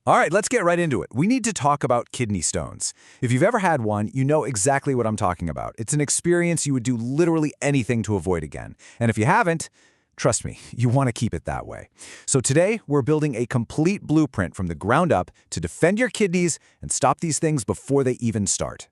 All right, let's get right into it. We need to talk about kidney stones. If you've ever had one, you know exactly what I'm talking about. It's an experience you would do literally anything to avoid again. And if you haven't, trust me, you want to keep it that way. So today, we're building a complete blueprint from the ground up to defend your kidneys and stop these things before they even start.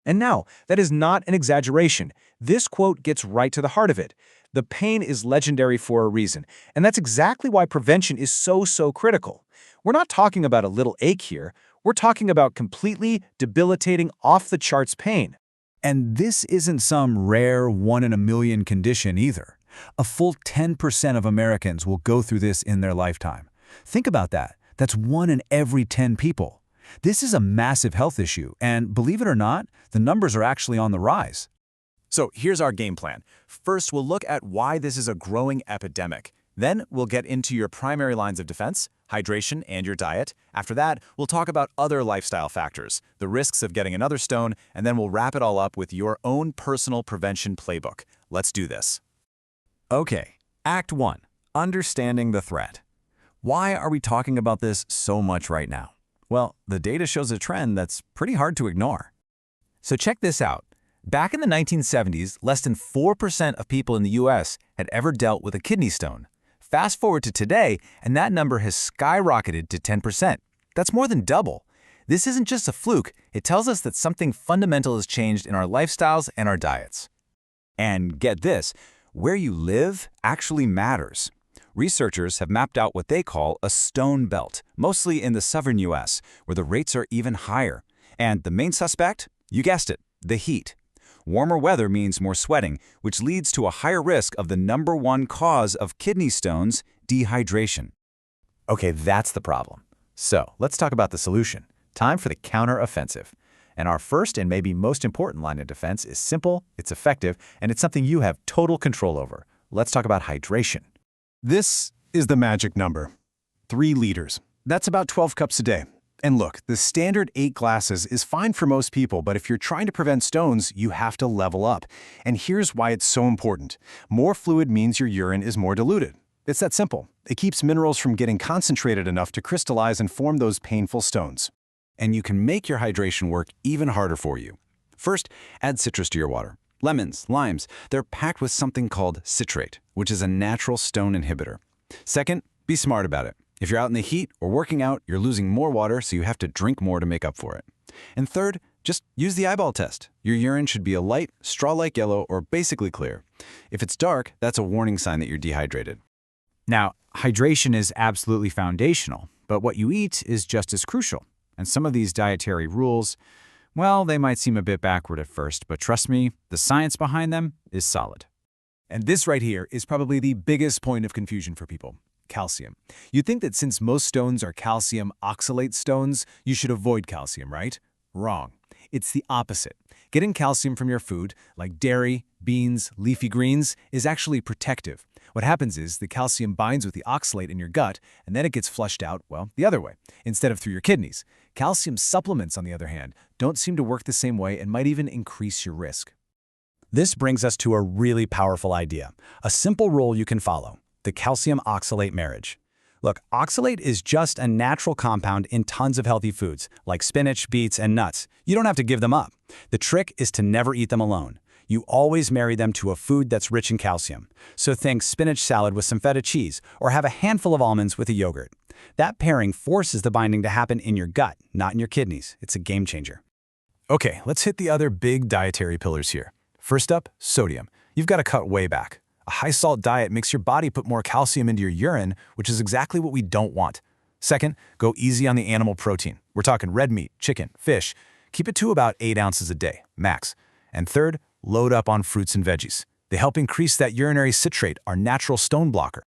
And now, that is not an exaggeration. This quote gets right to the heart of it. The pain is legendary for a reason, and that's exactly why prevention is so critical. We're not talking about a little ache here. We're talking about completely debilitating, off-the-charts pain. And this isn't some rare one-in-a-million condition either. A full 10% of Americans will go through this in their lifetime. Think about that. That's 1 in every 10 people. This is a massive health issue, and believe it or not, the numbers are actually on the rise. So here's our game plan. First, we'll look at why this is a growing epidemic. Then we'll get into your primary lines of defense, hydration, and your diet. After that, we'll talk about other lifestyle factors, the risks of getting another stone, and then we'll wrap it all up with your own personal prevention playbook. Let's do this. Okay, Act 1, Understanding the Threat. Why are we talking about this so much right now? Well, the data shows a trend that's pretty hard to ignore. So check this out. Back in the 1970s, less than 4% of people in the US had ever dealt with a kidney stone. Fast forward to today, and that number has skyrocketed to 10%. That's more than double. This isn't just a fluke. It tells us that something fundamental has changed in our lifestyles and our diets. And get this, where you live actually matters. Researchers have mapped out what they call a stone belt, mostly in the southern US, where the rates are even higher. And the main suspect? You guessed it, the heat. Warmer weather means more sweating, which leads to a higher risk of the #1 cause of kidney stones, dehydration. Okay, that's the problem. So let's talk about the solution. Time for the counteroffensive. And our first and maybe most important line of defense is simple, it's effective, and it's something you have total control over. Let's talk about hydration. This is the magic number, 3 liters. That's about 12 cups a day. And look, the standard 8 glasses is fine for most people, but if you're trying to prevent stones, you have to level up. And here's why it's so important. More fluid means your urine is more diluted. It's that simple. It keeps minerals from getting concentrated enough to crystallize and form those painful stones. And you can make your hydration work even harder for you. First, add citrus to your water. Lemons, limes, they're packed with something called citrate, which is a natural stone inhibitor. Second, be smart about it. If you're out in the heat or working out, you're losing more water, so you have to drink more to make up for it. And third, just use the eyeball test. Your urine should be a light, straw-like yellow or basically clear. If it's dark, that's a warning sign that you're dehydrated. Now, hydration is absolutely foundational, but what you eat is just as crucial. And some of these dietary rules, well, they might seem a bit backward at first, but trust me, the science behind them is solid. And this right here is probably the biggest point of confusion for people. Calcium. You'd think that since most stones are calcium oxalate stones, you should avoid calcium, right? Wrong. It's the opposite. Getting calcium from your food, like dairy, beans, leafy greens, is actually protective. What happens is the calcium binds with the oxalate in your gut, and then it gets flushed out, well, the other way, instead of through your kidneys. Calcium supplements, on the other hand, don't seem to work the same way and might even increase your risk. This brings us to a really powerful idea, a simple rule you can follow. The calcium oxalate marriage. Look, oxalate is just a natural compound in tons of healthy foods, like spinach, beets, and nuts. You don't have to give them up. The trick is to never eat them alone. You always marry them to a food that's rich in calcium. So think spinach salad with some feta cheese, or have a handful of almonds with a yogurt. That pairing forces the binding to happen in your gut, not in your kidneys. It's a game changer. Okay, let's hit the other big dietary pillars here. First up, sodium. You've got to cut way back. A high-salt diet makes your body put more calcium into your urine, which is exactly what we don't want. Second, go easy on the animal protein. We're talking red meat, chicken, fish. Keep it to about 8 ounces a day, max. And third, load up on fruits and veggies. They help increase that urinary citrate, our natural stone blocker.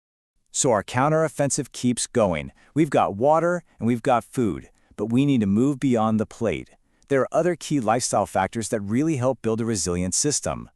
So our counteroffensive keeps going. We've got water and we've got food, but we need to move beyond the plate. There are other key lifestyle factors that really help build a resilient system.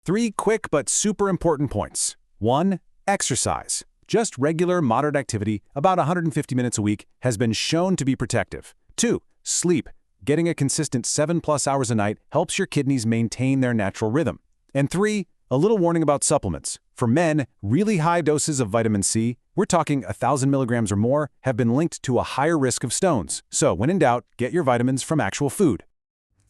3 quick but super important points. 1. Exercise. Just regular, moderate activity, about 150 minutes a week, has been shown to be protective. 2. Sleep. Getting a consistent 7+ hours a night helps your kidneys maintain their natural rhythm. And 3. A little warning about supplements. For men, really high doses of vitamin C, We're talking 1,000 milligrams or more have been linked to a higher risk of stones. So when in doubt, get your vitamins from actual food.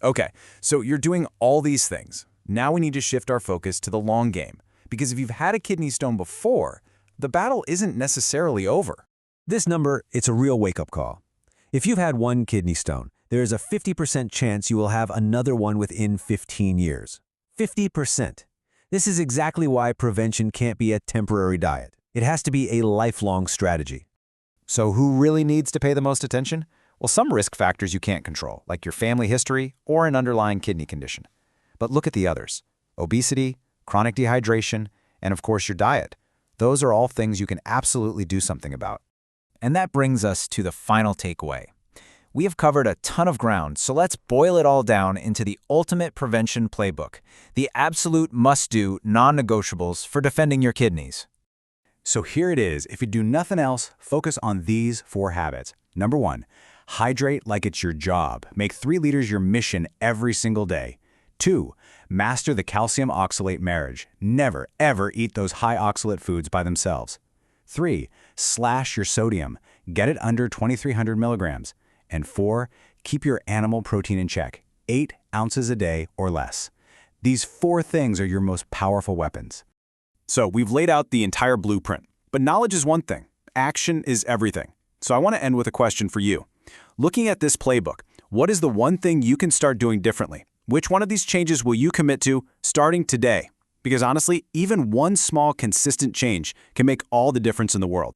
Okay, so you're doing all these things. Now we need to shift our focus to the long game, because if you've had a kidney stone before, the battle isn't necessarily over. This number, it's a real wake-up call. If you've had one kidney stone, there is a 50% chance you will have another one within 15 years. 50%. This is exactly why prevention can't be a temporary diet. It has to be a lifelong strategy. So who really needs to pay the most attention? Well, some risk factors you can't control, like your family history or an underlying kidney condition. But look at the others: obesity, chronic dehydration, and of course your diet. Those are all things you can absolutely do something about. And that brings us to the final takeaway. We have covered a ton of ground, so let's boil it all down into the ultimate prevention playbook, the absolute must-do non-negotiables for defending your kidneys. So here it is. If you do nothing else, focus on these 4 habits. Number 1, hydrate like it's your job. Make 3 liters your mission every single day. 2, master the calcium oxalate marriage. Never, ever eat those high oxalate foods by themselves. 3, slash your sodium. Get it under 2,300 milligrams. And 4, keep your animal protein in check, 8 ounces a day or less. These 4 things are your most powerful weapons. So we've laid out the entire blueprint. But knowledge is one thing. Action is everything. So I want to end with a question for you. Looking at this playbook, what is the one thing you can start doing differently? Which one of these changes will you commit to starting today? Because honestly, even one small, consistent change can make all the difference in the world.